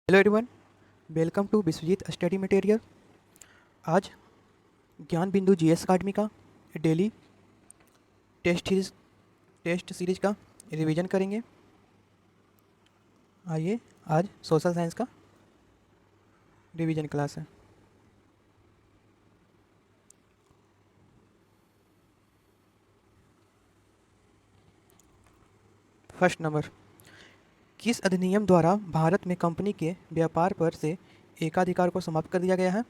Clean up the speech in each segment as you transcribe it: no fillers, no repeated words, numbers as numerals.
Hello everyone, welcome to Vishwajit study material. आज Gyan Bindu GS academy का daily test series का revision करेंगे। आइए, आज सोशल साइंस का रिवीजन क्लास है। फर्स्ट नंबर, किस अधिनियम द्वारा भारत में कंपनी के व्यापार पर से एकाधिकार को समाप्त कर दिया गया है?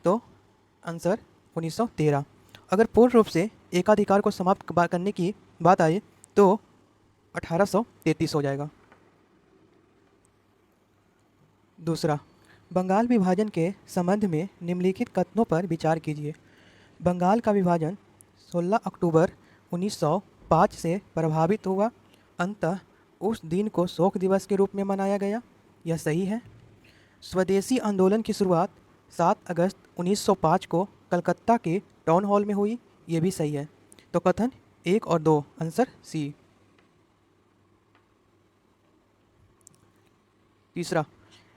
तो आंसर 1913। अगर पूर्ण रूप से एकाधिकार को समाप्त करने की बात आए तो 1833 हो जाएगा। दूसरा, बंगाल विभाजन के संबंध में निम्नलिखित कथनों पर विचार कीजिए। बंगाल का विभाजन 16 अक्टूबर 1905 से प्रभावित हुआ। अंततः उस दिन को शोक दिवस के रूप में मनाया गया। यह सही है। स्वदेशी आंदोलन की शुरुआत 7 अगस्त 1905 को कलकत्ता के टाउन हॉल में हुई। यह भी सही है। तो कथन 1 और 2, आंसर सी। तीसरा,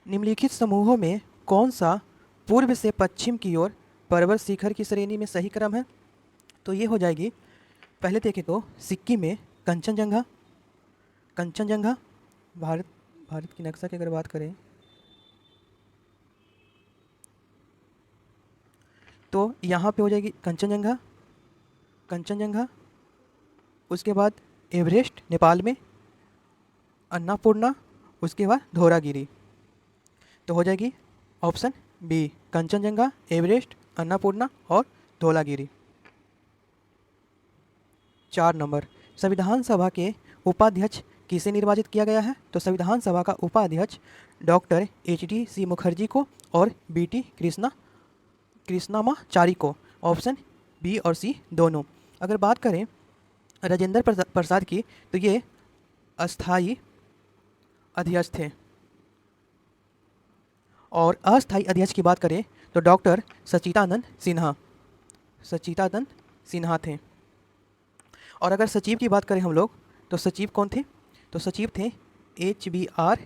निम्नलिखित समूहों में कौन सा पूर्व से पश्चिम की ओर पर्वत शिखर की श्रेणी में सही क्रम है? तो ये हो जाएगी, पहले देखें तो सिक्किम में कंचनजंगा। कंचनजंगा भारत की नक्शा की अगर बात करें तो यहाँ पे हो जाएगी कंचनजंगा। कंचनजंगा, उसके बाद एवरेस्ट नेपाल में, अन्नपूर्णा, उसके बाद धौलागिरी। तो हो जाएगी option B, Kanchenjunga, Everest, Annapurna और धौलागिरी। 4 नंबर, संविधान सभा के उपाध्यक्ष किसे निर्वाचित किया गया है? तो संविधान सभा का उपाध्यक्ष डॉक्टर HDC मुखर्जी को और BT कृष्णामाचारी को। ऑप्शन बी और सी दोनों। अगर बात करें राजेंद्र प्रसाद की तो ये अस्थाई अध्यक्ष थे, और अस्थाई अध्यक्ष की बात करें तो डॉक्टर सच्चिदानंद सिन्हा थे। और अगर सचिव की बात करें हम लोग तो सचिव कौन थे? तो सचिव थे HBR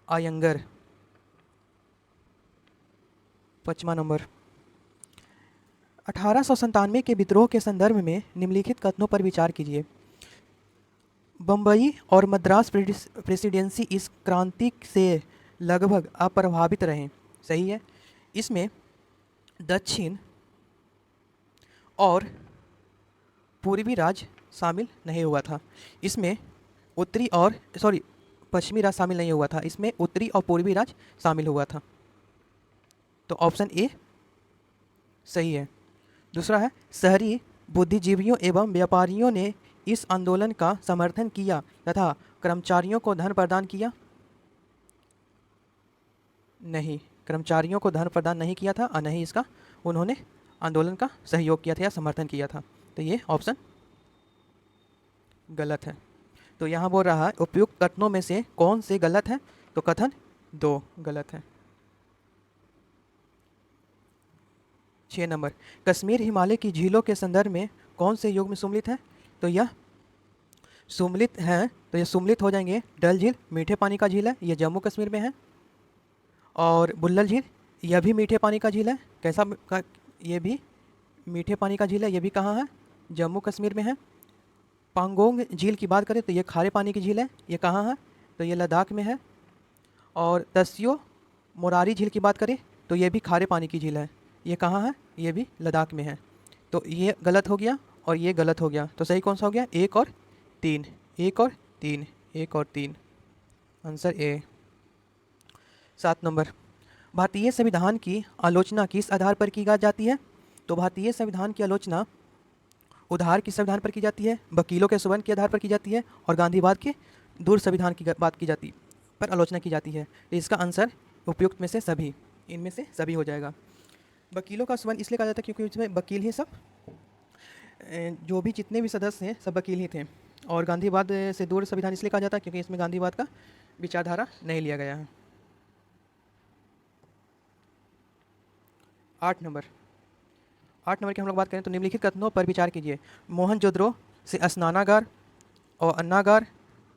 अयंगर। 5वां नंबर, 1897 के विद्रोह के संदर्भ में निम्नलिखित कथनों पर विचार कीजिए। बम्बई और मद्रास प्रेसिडेंसी इस क्रांति से लगभग अप्रभावित रहे। सही है। इसमें दक्षिण और पूर्वी राज्य शामिल नहीं हुआ था। इसमें पश्चिमी राज्य शामिल नहीं हुआ था। इसमें उत्तरी और पूर्वी राज्य शामिल हुआ था। तो ऑप्शन ए सही है। दूसरा है, शहरी बुद्धिजीवियों एवं व्यापारियों ने इस आंदोलन का समर्थन किया तथा कर्मचारियों को धन प्रदान किया। नहीं, कर्मचारियों को धन प्रदान नहीं किया था और नहीं इसका उन्होंने आंदोलन का सहयोग किया था या समर्थन किया था। तो ये ऑप्शन गलत है। तो यहाँ बोल रहा है उपयुक्त कथनों में से कौन से गलत है? तो कथन 2 गलत है। 6 नंबर, कश्मीर हिमालय की झीलों के संदर्भ में कौन से युग में सुमलित है? तो यह सुमलित है। तो ये सुमलित हो जाएंगे डल झील, मीठे पानी का झील है, ये जम्मू कश्मीर में है। और बुल्लल झील, यह भी मीठे पानी का झील है। ये भी मीठे पानी का झील है। ये भी कहाँ है? जम्मू कश्मीर में है। पांगोंग झील की बात करें तो ये खारे पानी की झील है। ये कहाँ है? तो ये लद्दाख में है। और तस्यो मोरारी झील की बात करें तो ये भी खारे पानी की झील है। ये कहाँ है? ये भी लद्दाख में है। तो ये गलत हो गया और ये गलत हो गया। तो सही कौन सा हो गया? 1 और 3। 1 और 3, 1 और 3, आंसर ए। 7 नंबर, भारतीय संविधान की आलोचना किस आधार पर की जाती है? तो भारतीय संविधान की आलोचना उधार के संविधान पर की जाती है, वकीलों के सुवन के आधार पर की जाती है और गांधीवाद के दूर संविधान की बात की जाती पर आलोचना की जाती है। तो इसका आंसर उपयुक्त में से सभी, इनमें से सभी हो जाएगा। वकीलों का सुवन इसलिए कहा जाता है क्योंकि इसमें वकील ही सब, जो भी जितने भी सदस्य हैं सब वकील ही थे। और गांधीवाद से दूर संविधान इसलिए कहा जाता है क्योंकि इसमें गांधीवाद का विचारधारा नहीं लिया गया है। 8 नंबर की हम लोग बात करें तो निम्नलिखित कथनों पर विचार कीजिए। मोहनजोदड़ो से स्नानागार और अन्नागार,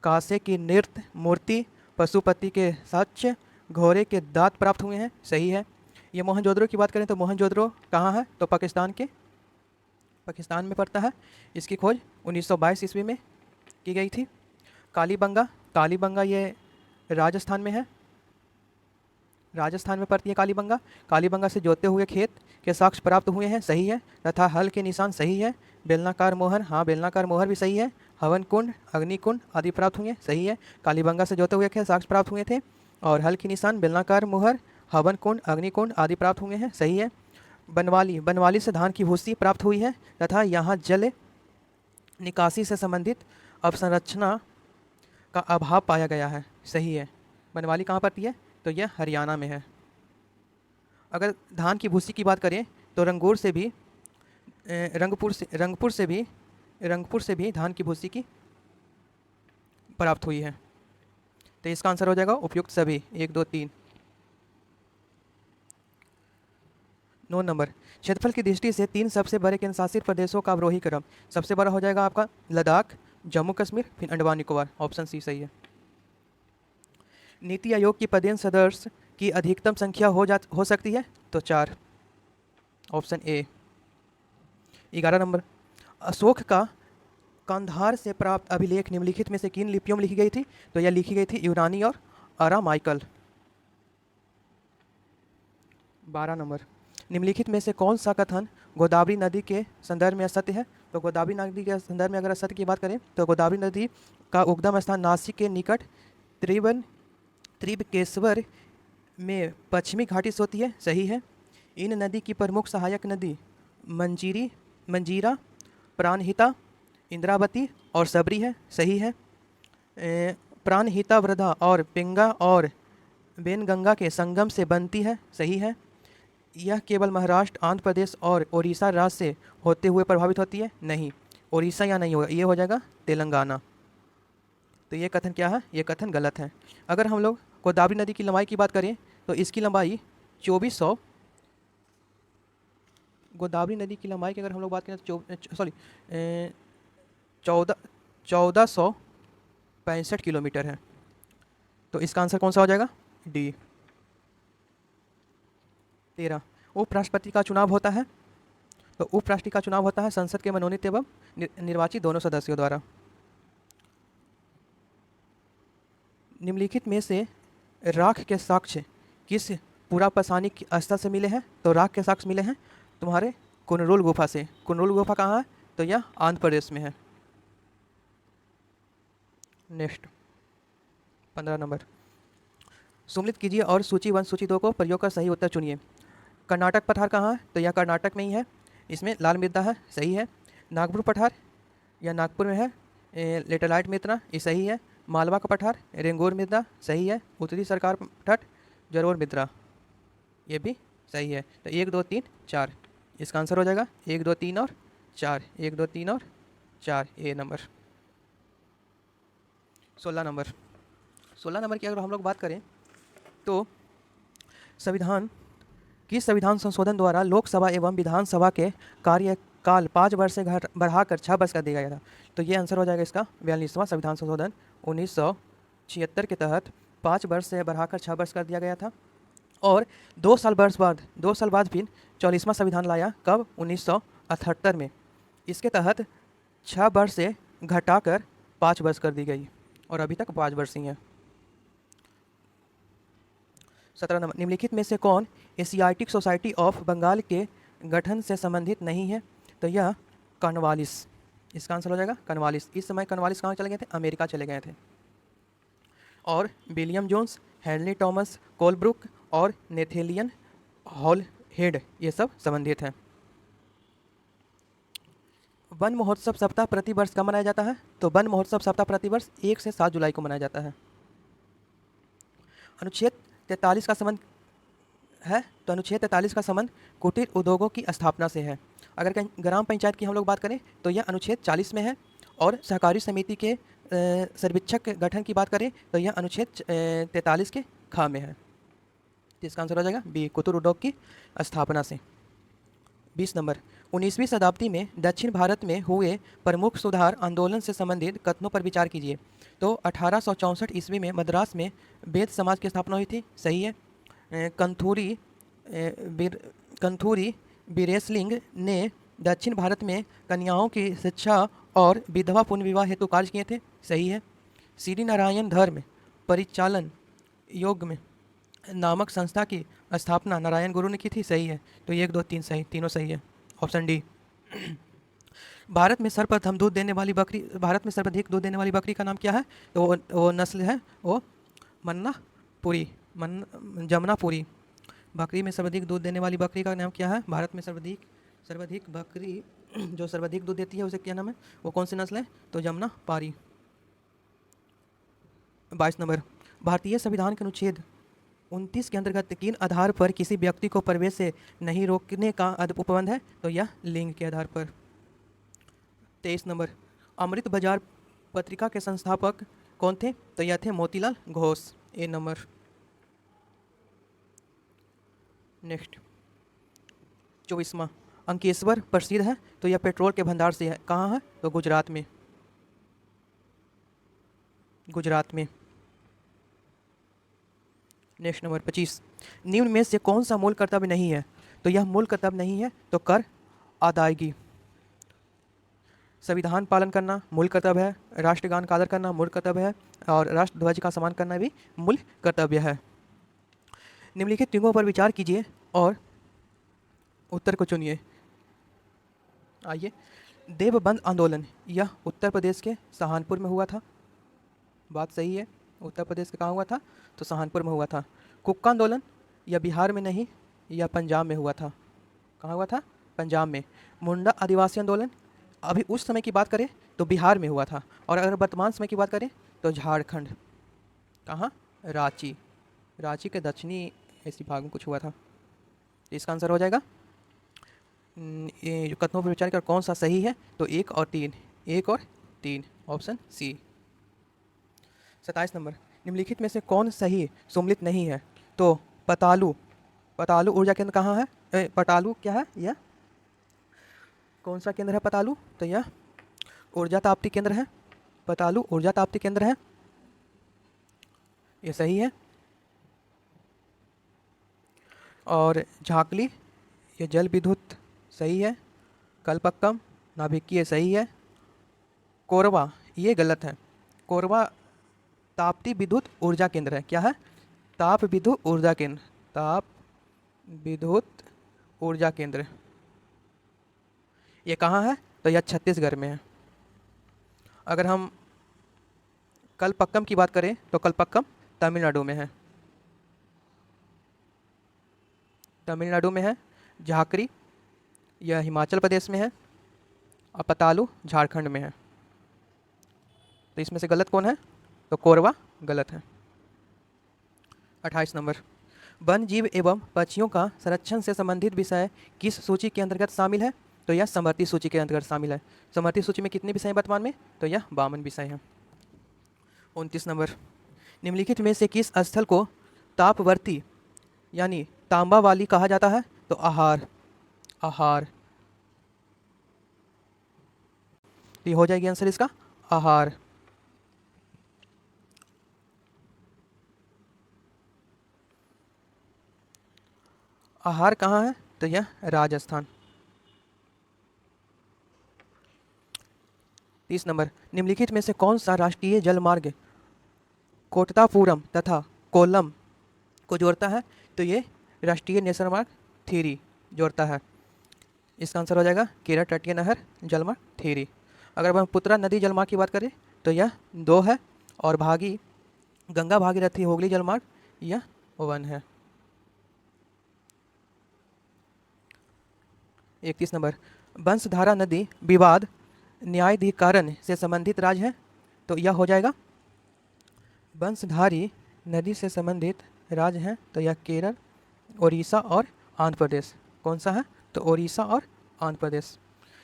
कांसे की नृत्य मूर्ति, पशुपति के साक्ष्य, घोड़े के दांत प्राप्त हुए हैं, सही है। ये मोहनजोदड़ो की बात करें तो मोहनजोदड़ो कहाँ है, तो पाकिस्तान में पड़ता है। इसकी खोज 1922 ईस्वी में की गई थी। कालीबंगा ये राजस्थान में है, राजस्थान में पड़ती है कालीबंगा। कालीबंगा से जोते हुए खेत के साक्ष्य प्राप्त हुए हैं, सही है। तथा हल के निशान, सही है। बेलनाकार मोहर, हाँ बेलनाकार मोहर भी सही है। हवन कुंड, अग्निकुंड आदि प्राप्त हुए, सही है। कालीबंगा से जोते हुए खेत साक्ष्य प्राप्त हुए थे और हल के निशान, बेलनाकार मोहर, हवन कुंड, अग्निकुंड आदि प्राप्त हुए हैं, सही है। बनवाली से धान की भूसी प्राप्त हुई है तथा यहाँ जल निकासी से संबंधित अवसंरचना का अभाव पाया गया है, सही है। बनवाली कहाँ पड़ती है, तो यह हरियाणा में है। अगर धान की भूसी की बात करें तो रंगपुर से भी धान की भूसी की प्राप्त हुई है। तो इसका आंसर हो जाएगा उपयुक्त सभी, 1 2 3। 9 नंबर, क्षेत्रफल की दृष्टि से 3 सबसे बड़े केंद्र शासित प्रदेशों का अवरोही क्रम। सबसे बड़ा हो जाएगा आपका लद्दाख, जम्मू कश्मीर, फिर अंडमान निकोबार। ऑप्शन सी सही है। नीति आयोग की पदेन सदस्य की अधिकतम संख्या हो सकती है, तो 4। Option A. 11 नंबर, अशोक का कांधार से प्राप्त अभिलेख निम्नलिखित में से किन लिपियों में लिखी गई थी, तो यह लिखी गई थी यूनानी और अरामाइकल। 12 नंबर, निम्नलिखित में से कौन सा कथन गोदावरी नदी के संदर्भ में असत्य है, तो गोदावरी नदी के संदर्भ में अगर असत्य की बात करें तो गोदावरी नदी का उद्गम स्थान नासिक के निकट त्रिबकेश्वर में पश्चिमी घाटी से होती है, सही है। इन नदी की प्रमुख सहायक नदी मंजीरा, प्राणहिता, इंद्रावती और सबरी है, सही है। प्राणहिता वृद्धा और पिंगा और बेनगंगा के संगम से बनती है, सही है। यह केवल महाराष्ट्र, आंध्र प्रदेश और उड़ीसा राज्य से होते हुए प्रभावित होती है, नहीं। उड़ीसा या नहीं होगा, ये हो जाएगा तेलंगाना। तो ये कथन क्या है, ये कथन गलत है। अगर हम लोग गोदावरी नदी की लंबाई की बात करें तो इसकी लंबाई 2400, गोदावरी नदी की लंबाई की अगर हम लोग बात करें तो 1465 किलोमीटर है। तो इसका आंसर कौन सा हो जाएगा, डी। 13, उपराष्ट्रपति का चुनाव होता है, तो उपराष्ट्रपति का चुनाव होता है संसद के मनोनीत एवं निर्वाचित दोनों सदस्यों द्वारा। निम्नलिखित में से राख के साक्ष्य किस पुरापसानिक स्थल से मिले हैं, तो राख के साक्ष्य मिले हैं तुम्हारे कुनरुल गुफा से। कुनरुल गुफा कहाँ है, तो यह आंध्र प्रदेश में है। नेक्स्ट 15 नंबर, सुमिलित कीजिए और सूची 1 सूची 2 को प्रयोग कर सही उत्तर चुनिए। कर्नाटक पठार कहाँ है, तो यह कर्नाटक में ही है, इसमें लाल मृदा है, सही है। नागपुर पठार यह नागपुर में है, लेटेलाइट मृदा, ये सही है। मालवा का पठार रेंगूर मृदा, सही है। उत्तरी सरकार तट जरोर मृदा, ये भी सही है। तो 1 2 3 4 इसका आंसर हो जाएगा 1 2 3 और 4, 1 2 3 और 4, ए नंबर। 16 नंबर, 16 नंबर की अगर हम लोग बात करें तो संविधान संशोधन द्वारा लोकसभा एवं विधानसभा के कार्यकाल 5 वर्ष से बढ़ाकर 6 वर्ष कर दिया गया था। तो ये आंसर हो जाएगा इसका 42वां संविधान संशोधन 1976 के तहत 5 वर्ष से बढ़ाकर 6 वर्ष कर दिया गया था। और 2 साल बाद फिर 44वां संविधान लाया, कब, 1978 में। इसके तहत 6 वर्ष से घटाकर 5 वर्ष कर दी गई और अभी तक 5 वर्ष ही हैं। 17 नंबर, निम्नलिखित में से कौन एशियाटिक सोसाइटी ऑफ बंगाल के गठन से संबंधित नहीं है, तो यह कॉर्नवालिस। इसका आंसर हो जाएगा कॉर्नवालिस। इस समय कॉर्नवालिस कहाँ चले गए थे, अमेरिका चले गए थे। और William Jones, Henry Thomas Colebrooke और नेथेलियन हॉलहेड ये सब संबंधित हैं। वन महोत्सव सप्ताह प्रतिवर्ष कब मनाया जाता है, तो वन महोत्सव सप्ताह प्रतिवर्ष 1 से 7 जुलाई को मनाया जाता है। अनुच्छेद 43 का संबंध है, तो अनुच्छेद 43 का संबंध कुटीर उद्योगों की स्थापना से है। अगर कहीं ग्राम पंचायत की हम लोग बात करें तो यह अनुच्छेद 40 में है। और सहकारी समिति के सर्वेक्षक गठन की बात करें तो यह अनुच्छेद 43 के ख में है। तो इसका आंसर हो जाएगा बी, कुटीर उद्योग की स्थापना से। 20 नंबर, 19वीं शताब्दी में दक्षिण भारत में हुए प्रमुख सुधार आंदोलन से संबंधित कथनों पर विचार कीजिए। तो 1864 ईस्वी में मद्रास में वेद समाज की स्थापना हुई थी, सही है। कंथूरी कंथूरी बीरेसलिंग ने दक्षिण भारत में कन्याओं की शिक्षा और विधवा पुनर्विवाह हेतु कार्य किए थे, सही है। श्री नारायण धर्म परिचालन योग में नामक संस्था की स्थापना नारायण गुरु ने की थी, सही है। तो 1 2 3 सही, तीनों सही है। Option D. भारत में सर्वप्रथम दूध देने वाली बकरी, भारत में सर्वाधिक दूध देने वाली बकरी का नाम क्या है? तो वो नस्ल है वो मन्नापुरी, जमुनापुरी। बकरी में सर्वाधिक दूध देने वाली बकरी का नाम क्या है? भारत में सर्वाधिक बकरी जो सर्वाधिक दूध देती है उसे क्या नाम है? वो कौन सी नस्ल है? तो जमुनापारी। 22 नंबर, भारतीय संविधान के अनुच्छेद 29 के अंतर्गत किन आधार पर किसी व्यक्ति को प्रवेश से नहीं रोकने का उपबंध है? तो यह लिंग के आधार पर। 23 नंबर, अमृत बाजार पत्रिका के संस्थापक कौन थे? तो यह थे मोतीलाल घोष। ए नंबर। नेक्स्ट 24वां, अंकेश्वर प्रसिद्ध है, तो यह पेट्रोल के भंडार से है, कहाँ है? तो गुजरात में, गुजरात में। नेक्स्ट नंबर 25, निम्न में से कौन सा मूल कर्तव्य नहीं है? तो यह मूल कर्तव्य नहीं है, तो कर अदायगी। संविधान पालन करना मूल कर्तव्य है, राष्ट्रगान का आदर करना मूल कर्तव्य है, और राष्ट्र ध्वज का सम्मान करना भी मूल कर्तव्य है। निम्नलिखित तिंगों पर विचार कीजिए और उत्तर को चुनिए। आइए, देवबंद आंदोलन यह उत्तर प्रदेश के सहारनपुर में हुआ था, बात सही है। उत्तर प्रदेश के कहाँ हुआ था? तो सहारनपुर में हुआ था। कुक्का आंदोलन यह बिहार में नहीं, यह पंजाब में हुआ था। कहाँ हुआ था? पंजाब में। मुंडा आदिवासी आंदोलन अभी उस समय की बात करें तो बिहार में हुआ था, और अगर वर्तमान समय की बात करें तो झारखंड। कहाँ? रांची, रांची के दक्षिणी ऐसी भाग में कुछ हुआ था। इसका आंसर हो जाएगा ये जो कथनों पर विचार कर कौन सा सही है? तो 1 और 3, 1 और 3, ऑप्शन सी। 27 नंबर, निम्नलिखित में से कौन सही सुमलित नहीं है? तो पतालू, पतालू ऊर्जा केंद्र कहाँ है? पतालू क्या है? यह कौन सा केंद्र है? पतालू, तो यह ऊर्जा ताप्ती केंद्र है। पतालू ऊर्जा ताप्ती केंद्र है, ये सही है। और झाकली ये जल विद्युत, सही है। कलपक्कम नाभिकीय, सही है। कोरबा ये गलत है। कोरबा ताप्ती विद्युत ऊर्जा केंद्र है। क्या है? ताप विद्युत ऊर्जा केंद्र, ताप विद्युत ऊर्जा केंद्र। ये कहाँ है? तो यह छत्तीसगढ़ में है। अगर हम कलपक्कम की बात करें तो कलपक्कम तमिलनाडु में है, तमिलनाडु में है। झाकरी यह हिमाचल प्रदेश में है, और पतालू झारखंड में है। तो इसमें से गलत कौन है? तो कोरबा गलत है। 28 नंबर, वन जीव एवं पक्षियों का संरक्षण से संबंधित विषय किस सूची के अंतर्गत शामिल है? तो यह समवर्ती सूची के अंतर्गत शामिल है। समवर्ती सूची में कितने विषय हैं वर्तमान में? तो यह 52 विषय हैं। 29 नंबर, निम्नलिखित में से किस स्थल को तापवर्ती यानी तांबा वाली कहा जाता है? तो आहार, आहार। तो ये हो जाएगी आंसर इसका आहार। आहार कहाँ है? तो यह राजस्थान। 30 नंबर, निम्नलिखित में से कौन सा राष्ट्रीय जलमार्ग कोटतापुरम तथा कोल्लम को जोड़ता है? तो ये राष्ट्रीय नेशनल मार्ग 3 जोड़ता है। इसका आंसर हो जाएगा केरल तटीय नहर जलमार्ग 3। अगर हम पुत्रा नदी जलमार्ग की बात करें तो यह 2 है, और भागी गंगा भागीरथी हुगली जलमार्ग यह 1 है। 31 नंबर, बंसधारा नदी विवाद न्यायाधिकरण से संबंधित राज्य है? तो यह हो जाएगा बंसधारी नदी से संबंधित राज्य हैं, तो यह केरल, ओडिशा और आंध्र प्रदेश। कौन सा है? तो ओडिशा और आंध्र प्रदेश।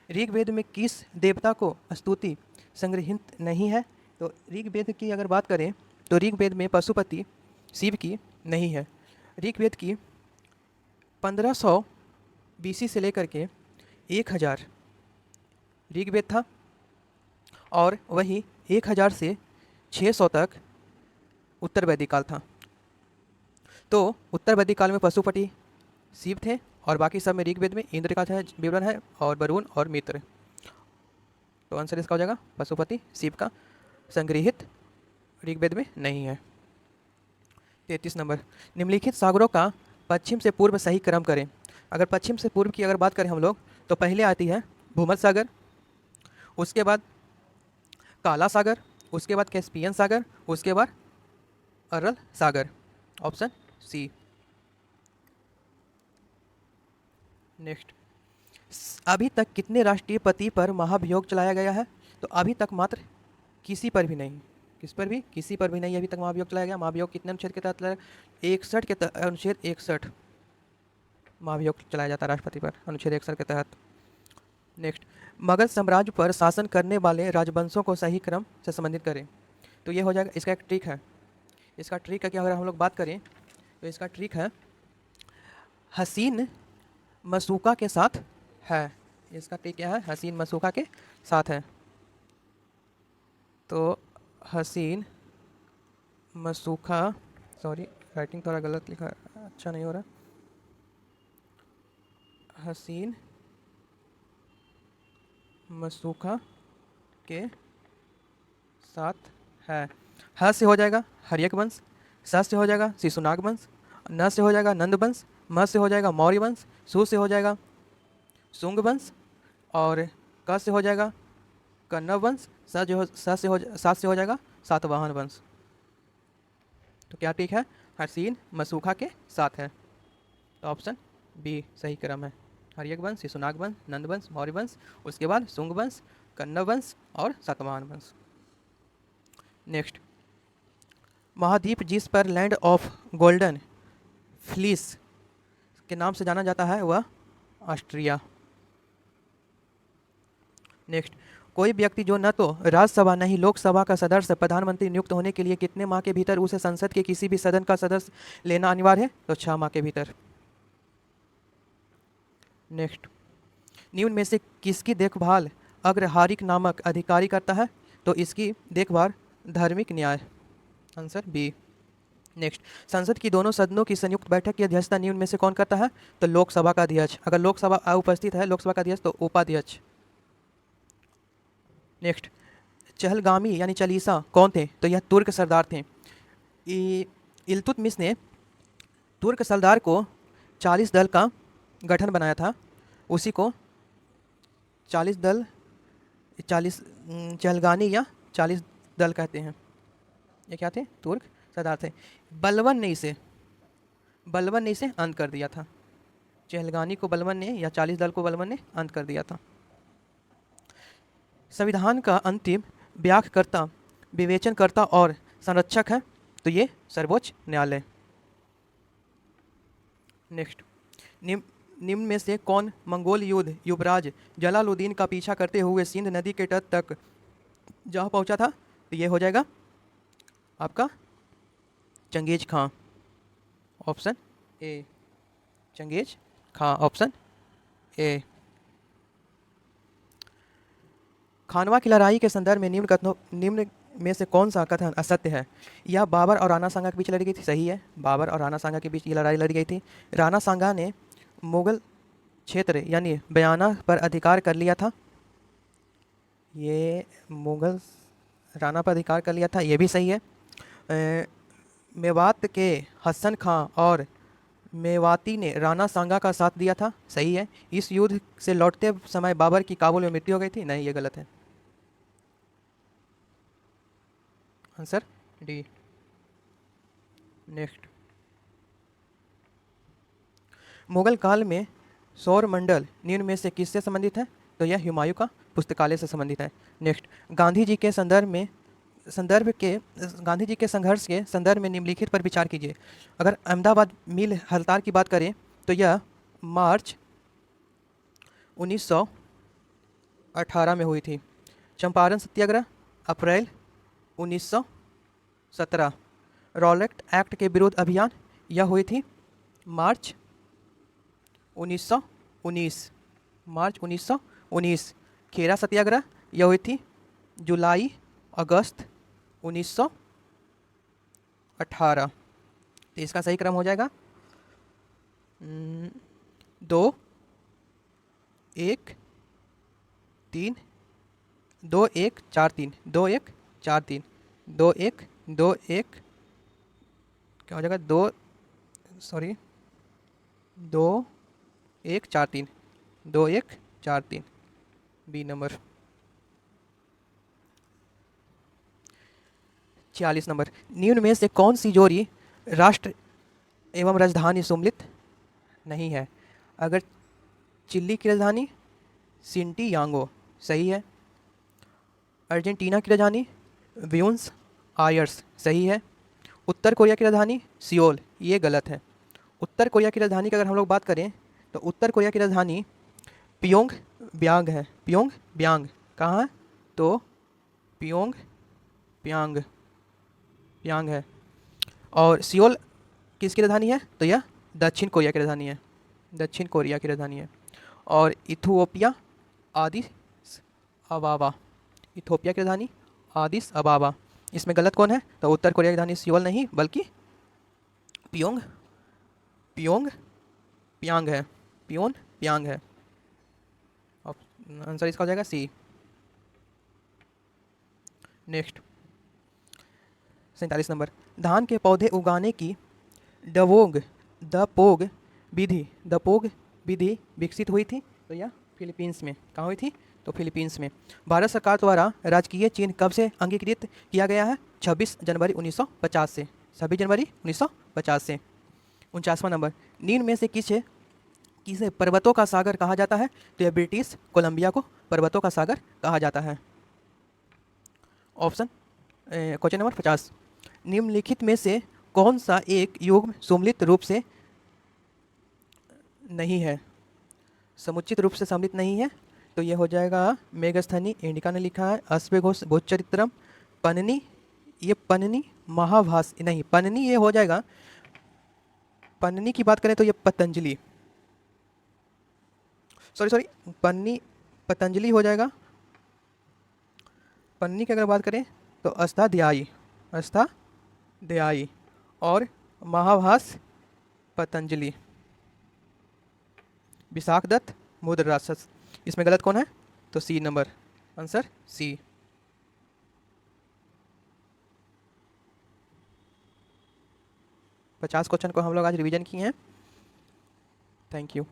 ऋग्वेद में किस देवता को स्तुति संग्रहित नहीं है? तो ऋग्वेद की अगर बात करें तो ऋग्वेद में पशुपति शिव की नहीं है। ऋग्वेद की 1500 BC से लेकर के 1000 ऋग्वेद था और वही 1000 से 600 तक उत्तर वैदिक काल था। तो उत्तर वैदिक काल में पशुपति शिव थे और बाकी सब में ऋग्वेद में इंद्र का है विवरण है और वरुण और मित्र। तो आंसर इसका हो जाएगा पशुपति शिव का संग्रहित ऋग्वेद में नहीं है। 33 नंबर, निम्नलिखित सागरों का पश्चिम से पूर्व सही क्रम करें। अगर पश्चिम से पूर्व की अगर बात करें हम लोग तो पहले आती है भूमध्य सागर, उसके बाद काला सागर, उसके बाद कैस्पियन सागर, उसके बाद अरल सागर। Option C. नेक्स्ट, अभी तक कितने राष्ट्रपति पर महाभियोग चलाया गया है? तो अभी तक मात्र किसी पर भी नहीं, किस पर भी? किसी पर भी नहीं अभी तक महाभियोग चलाया गया। महाभियोग कितने अनुच्छेद के तहत चलाया? 61 के तहत, अनुच्छेद 61 महाभियोग चलाया जाता है राष्ट्रपति पर, अनुच्छेद 61 के तहत। नेक्स्ट, मगध साम्राज्य पर शासन करने वाले राजवंशों को सही क्रम से संबंधित करें। तो ये हो जाएगा, इसका एक ट्रिक है। इसका ट्रिक है कि अगर हम लोग बात करें तो इसका ट्रिक है हसीन मशूका के साथ है। इसका ट्रिक क्या है? हसीन मशूका के साथ है। तो हसीन मशूका, सॉरी राइटिंग थोड़ा गलत लिखा है, अच्छा नहीं हो रहा। हसीन मशूका के साथ है। ह से हो जाएगा हर्यक वंश, स से हो जाएगा शिशुनाग वंश, न से हो जाएगा नंद वंश, म से हो जाएगा मौर्य वंश, सु से हो जाएगा शुंग वंश और क से हो जाएगा कन्नव वंश, स से हो जाएगा सातवाहन वंश। तो क्या ठीक है? हसीन मशूका के साथ है। तो ऑप्शन बी सही क्रम है। हर्यक वंश, शिशुनाग वंश, नंद वंश, मौर्य वंश, उसके बाद शुंग वंश, कन्नव वंश और सातवाहन वंश। नेक्स्ट, महाद्वीप जिस पर लैंड ऑफ गोल्डन फ्लीस के नाम से जाना जाता है वह ऑस्ट्रिया। नेक्स्ट, कोई व्यक्ति जो न तो राज्यसभा नहीं लोकसभा का सदस्य प्रधानमंत्री नियुक्त होने के लिए कितने माह के भीतर उसे संसद के किसी भी सदन का सदस्य लेना अनिवार्य है? तो 6 माह के भीतर। नेक्स्ट, निम्न में से किसकी देखभाल अग्रहारिक नामक अधिकारी करता है? तो इसकी देखभाल धार्मिक न्याय। Answer B. नेक्स्ट, संसद की दोनों सदनों की संयुक्त बैठक की अध्यक्षता निम्न में से कौन करता है? तो लोकसभा का अध्यक्ष। अगर लोकसभा उपस्थित है लोकसभा का अध्यक्ष तो उपाध्यक्ष। नेक्स्ट, चहलगामी यानी चालीसा कौन थे? तो यह तुर्क सरदार थे। इल्तुतमिश ने तुर्क सरदार को 40 दल का गठन बनाया था, उसी को 40 दल 40 चहलगानी या 40 दल कहते हैं। ये क्या थे? तुर्क सरदार थे। बलबन ने इसे अंत कर दिया था। चहलगानी को बलबन ने या 40 दल को बलबन ने अंत कर दिया था। संविधान का अंतिम व्याख्याकर्ता, विवेचनकर्ता और संरक्षक है तो ये सर्वोच्च न्यायालय। नेक्स्ट, निम्न में से कौन मंगोल युवराज जलालुद्दीन का पीछा करते हुए सिंध नदी के तट तक जा पहुंचा था? तो ये हो जाएगा आपका चंगेज खां। ऑप्शन ए, चंगेज खां, ऑप्शन ए। खानवा की लड़ाई के संदर्भ में निम्न में से कौन सा कथन असत्य है? यह बाबर और राणा सांगा के बीच लड़ी गई थी। सही है, बाबर और राणा सांगा के बीच ये लड़ाई लड़ी गई थी। राणा सांगा ने मुगल क्षेत्र यानी बयाना पर अधिकार कर लिया था। ये मुगल राणा पर अधिकार कर लिया था, ये भी सही है। मेवात के हसन खां और मेवाती ने राणा सांगा का साथ दिया था। सही है। इस युद्ध से लौटते समय बाबर की काबुल में मृत्यु हो गई थी। नहीं, ये गलत है। Answer D. नेक्स्ट, मुगल काल में सौर मंडल निम्न में से किससे संबंधित है? तो यह हुमायूं का पुस्तकालय से संबंधित है। नेक्स्ट, गांधी जी के संघर्ष के संदर्भ में निम्नलिखित पर विचार कीजिए। अगर अहमदाबाद मिल हड़ताल की बात करें तो यह मार्च 1918 में हुई थी। चंपारण सत्याग्रह अप्रैल 1917। रॉलेट एक्ट के विरोध अभियान यह हुई थी मार्च 1919। मार्च 1919। खेरा सत्याग्रह यह हुई थी जुलाई अगस्त 1918। तो इसका सही क्रम हो जाएगा 2 1 3 2 1 4 3 2 1 4 3 2 1 2 1 क्या हो जाएगा 2 सॉरी 2 1 4 3 2 1 4 3 बी नंबर। 46 नंबर, निम्न में से कौन सी जोड़ी राष्ट्र एवं राजधानी सम्मिलित नहीं है? अगर चिली की राजधानी सिंटी यांगो सही है, अर्जेंटीना की राजधानी ब्यूनस आयर्स सही है, उत्तर कोरिया की राजधानी सियोल ये गलत है। उत्तर कोरिया की राजधानी की अगर हम लोग बात करें तो उत्तर कोरिया की राजधानी प्योंग ब्यांग है। प्योंग ब्यांग कहाँ है? तो प्योंग ब्यांग यांग है। और सियोल किसकी राजधानी है? तो यह दक्षिण कोरिया की राजधानी है, दक्षिण कोरिया की राजधानी है। और इथियोपिया आदिस अबाबा, इथियोपिया की राजधानी आदिस अबाबा। इसमें गलत कौन है? तो उत्तर कोरिया की राजधानी सियोल नहीं बल्कि प्योंग प्योंग प्यांग है, प्योन प्यांग है। आंसर इसका हो जाएगा सी। नेक्स्ट 47 नंबर, धान के पौधे उगाने की दपोग विधि विकसित हुई थी? तो यह फिलीपींस में। कहाँ हुई थी? तो फिलीपींस में। भारत सरकार द्वारा राजकीय चिन्ह कब से अंगीकृत किया गया है? 26 जनवरी 1950 से। 26 जनवरी 1950 से। 49वां नंबर, निम्न में से किसे पर्वतों का सागर कहा जाता है? तो यह ब्रिटिश कोलंबिया को पर्वतों का सागर कहा जाता है। ऑप्शन क्वेश्चन नंबर 50, निम्नलिखित में से कौन सा एक युग्म सम्मिलित रूप से नहीं है? समुचित रूप से सम्मिलित नहीं है तो ये हो जाएगा मेघस्थनी, इंडिका ने लिखा है, अश्वघोष भोजचरित्रम, पन्नी, ये पन्नी महाभास नहीं, पन्नी ये हो जाएगा, पन्नी की बात करें तो ये पतंजलि, सॉरी पन्नी पतंजलि हो जाएगा। पन्नी की अगर बात करें तो अष्टाध्यायी और महाभास पतंजलि। विशाख दत्त मुद्र राक्षस। इसमें गलत कौन है? तो सी नंबर, आंसर सी। पचास क्वेश्चन को हम लोग आज रिवीजन किए हैं। Thank you.